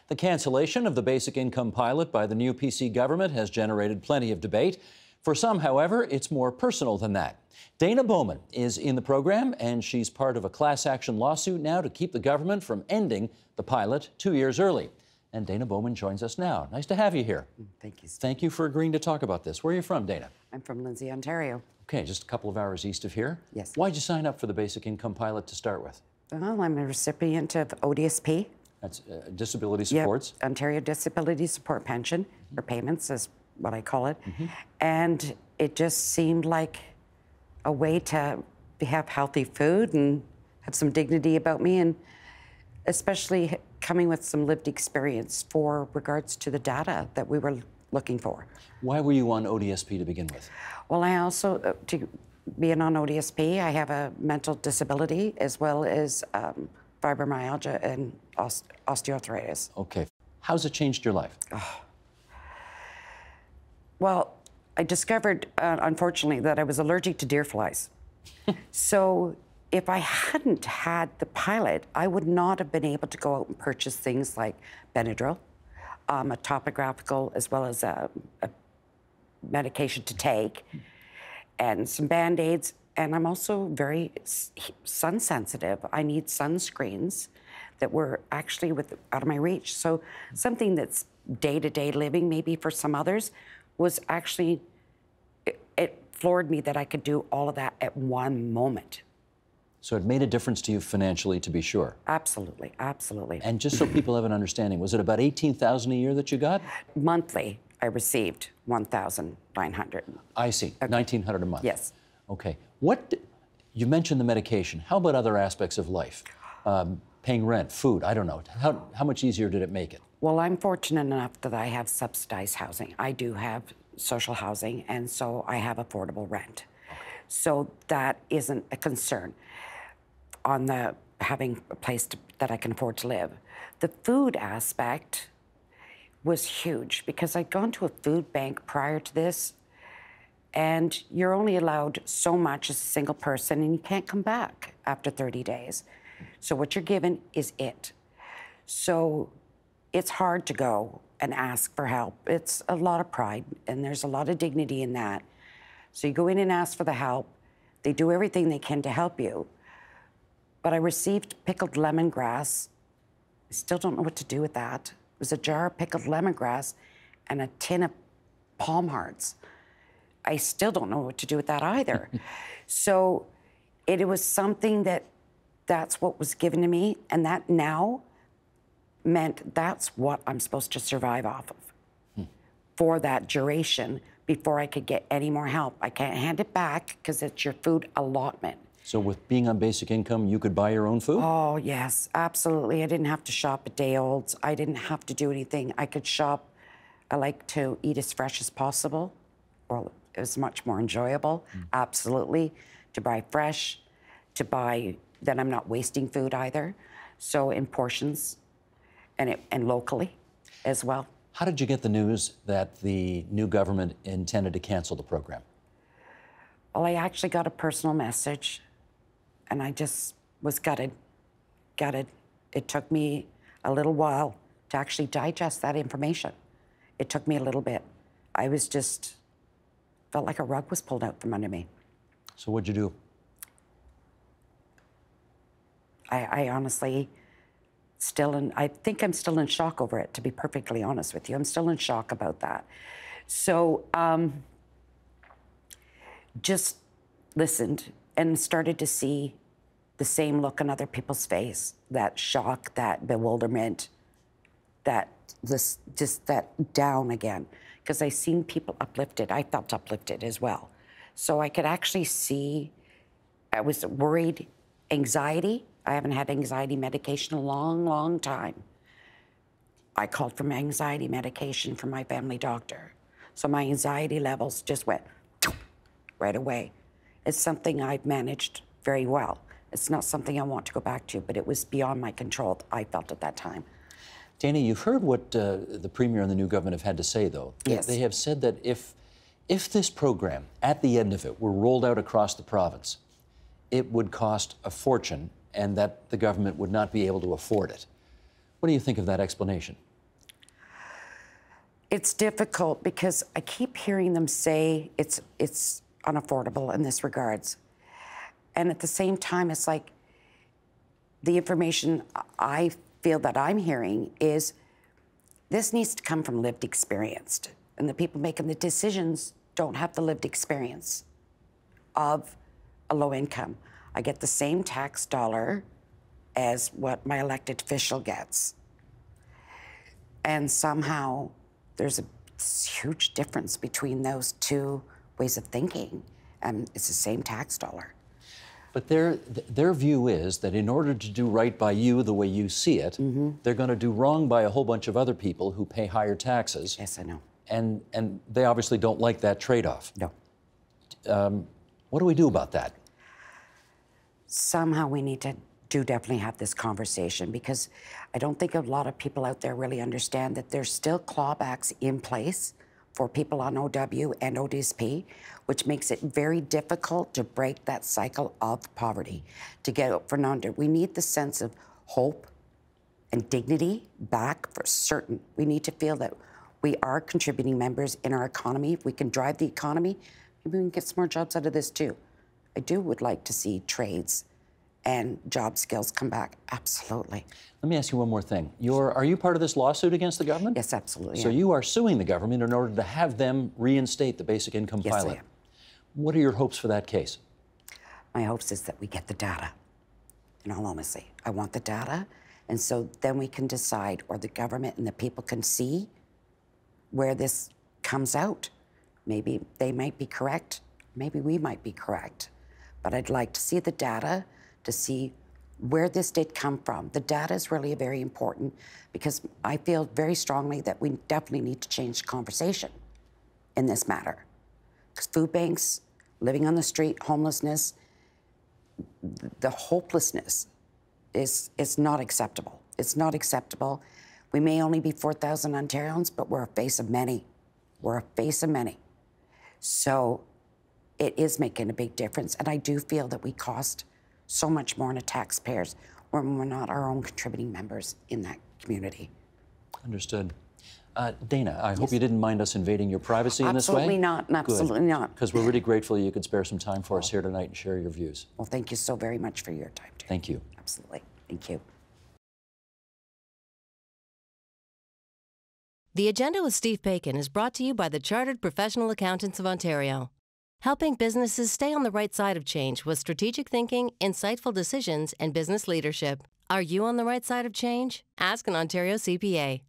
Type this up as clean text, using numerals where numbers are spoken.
The cancellation of the basic income pilot by the new PC government has generated plenty of debate. For some, however, it's more personal than that. Dana Bowman is in the program, and she's part of a class action lawsuit now to keep the government from ending the pilot 2 years early. And Dana Bowman joins us now. Nice to have you here. Thank you. Thank you for agreeing to talk about this. Where are you from, Dana? I'm from Lindsay, Ontario. Okay, just a couple of hours east of here. Yes. Why'd you sign up for the basic income pilot to start with? Well, I'm a recipient of ODSP. That's disability supports. Yep. Ontario Disability Support Pension, or payments is what I call it. And it just seemed like a way to have healthy food and have some dignity about me, and especially coming with some lived experience for regards to the data that we were looking for. Why were you on ODSP to begin with? Well, I also, being on ODSP, I have a mental disability as well as fibromyalgia and osteoarthritis. Okay. How's it changed your life? Well, I discovered, unfortunately, that I was allergic to deer flies. So if I hadn't had the pilot, I would not have been able to go out and purchase things like Benadryl, a topographical as well as a medication to take, and some Band-Aids. And I'm also very sun sensitive. I need sunscreens that were actually out of my reach. So something that's day-to-day living, maybe for some others, was actually, it floored me that I could do all of that at one moment. So it made a difference to you financially, to be sure. Absolutely, absolutely. And just so people have an understanding, was it about $18,000 a year that you got? Monthly, I received $1,900. I see, okay. $1,900 a month. Yes. Okay. You mentioned the medication. How about other aspects of life? Paying rent, food, I don't know. How much easier did it make it? Well, I'm fortunate enough that I have subsidized housing. I do have social housing, and so I have affordable rent. Okay. So that isn't a concern on having a place that I can afford to live. The food aspect was huge because I'd gone to a food bank prior to this, and you're only allowed so much as a single person, and you can't come back after 30 days. So what you're given is it. So it's hard to go and ask for help. It's a lot of pride, and there's a lot of dignity in that. So you go in and ask for the help. They do everything they can to help you. But I received pickled lemongrass. I still don't know what to do with that. It was a jar of pickled lemongrass and a tin of palm hearts. I still don't know what to do with that either. So it was something that's what was given to me, and that now meant that's what I'm supposed to survive off of for that duration before I could get any more help. I can't hand it back because it's your food allotment. So with being on basic income, you could buy your own food? Oh, yes, absolutely. I didn't have to shop at day-olds. I didn't have to do anything. I could shop. I like to eat as fresh as possible. Well, it was much more enjoyable, absolutely, to buy fresh, then I'm not wasting food either. So in portions and locally as well. How did you get the news that the new government intended to cancel the program? Well, I actually got a personal message, and I just was gutted. It took me a little while to actually digest that information. It took me a little bit. I was just, felt like a rug was pulled out from under me. So what'd you do? I honestly I think I'm still in shock over it, to be perfectly honest with you. I'm still in shock about that. So just listened and started to see the same look on other people's face, that shock, that bewilderment, that that down again. Because I seen people uplifted. I felt uplifted as well. So I could actually see, I was worried, anxiety. I haven't had anxiety medication in a long, long time. I called for my anxiety medication from my family doctor. So my anxiety levels just went right away. It's something I've managed very well. It's not something I want to go back to, but it was beyond my control, I felt at that time. Dana, you've heard what the Premier and the new government have had to say, though. Yes. They have said that if this program, at the end of it, were rolled out across the province, it would cost a fortune and that the government would not be able to afford it. What do you think of that explanation? It's difficult because I keep hearing them say it's unaffordable in this regards. And at the same time, it's like the information I feel that I'm hearing is this needs to come from lived experience. And the people making the decisions don't have the lived experience of a low income. I get the same tax dollar as what my elected official gets. And somehow there's a huge difference between those two ways of thinking. And it's the same tax dollar. But their view is that in order to do right by you the way you see it, they're going to do wrong by a whole bunch of other people who pay higher taxes. Yes, I know. And they obviously don't like that trade-off. No. What do we do about that? Somehow we need to definitely have this conversation, because I don't think a lot of people out there really understand that there's still clawbacks in place for people on OW and ODSP, which makes it very difficult to break that cycle of poverty, to get out from under. We need the sense of hope and dignity back for certain. We need to feel that we are contributing members in our economy. If we can drive the economy, maybe we can get some more jobs out of this too. I would like to see trades and job skills come back, absolutely. Let me ask you one more thing. Are you part of this lawsuit against the government? Yes, absolutely. So you are suing the government in order to have them reinstate the basic income pilot. Yes, I am. What are your hopes for that case? My hopes is that we get the data, in all honesty. I want the data, and so then we can decide, or the government and the people can see where this comes out. Maybe they might be correct, maybe we might be correct. But I'd like to see the data to see where this did come from. The data is really very important, because I feel very strongly that we definitely need to change the conversation in this matter. Because food banks, living on the street, homelessness, the hopelessness is not acceptable. It's not acceptable. We may only be 4,000 Ontarians, but we're a face of many. We're a face of many. So it is making a big difference. And I do feel that we cost so much more to taxpayers when we're not our own contributing members in that community. Understood. Dana, I hope you didn't mind us invading your privacy in this way. Absolutely not, absolutely not. Because we're really grateful you could spare some time for us here tonight and share your views. Well, thank you so very much for your time, too. Thank you. Absolutely. Thank you. The Agenda with Steve Paikin is brought to you by the Chartered Professional Accountants of Ontario, helping businesses stay on the right side of change with strategic thinking, insightful decisions, and business leadership. Are you on the right side of change? Ask an Ontario CPA.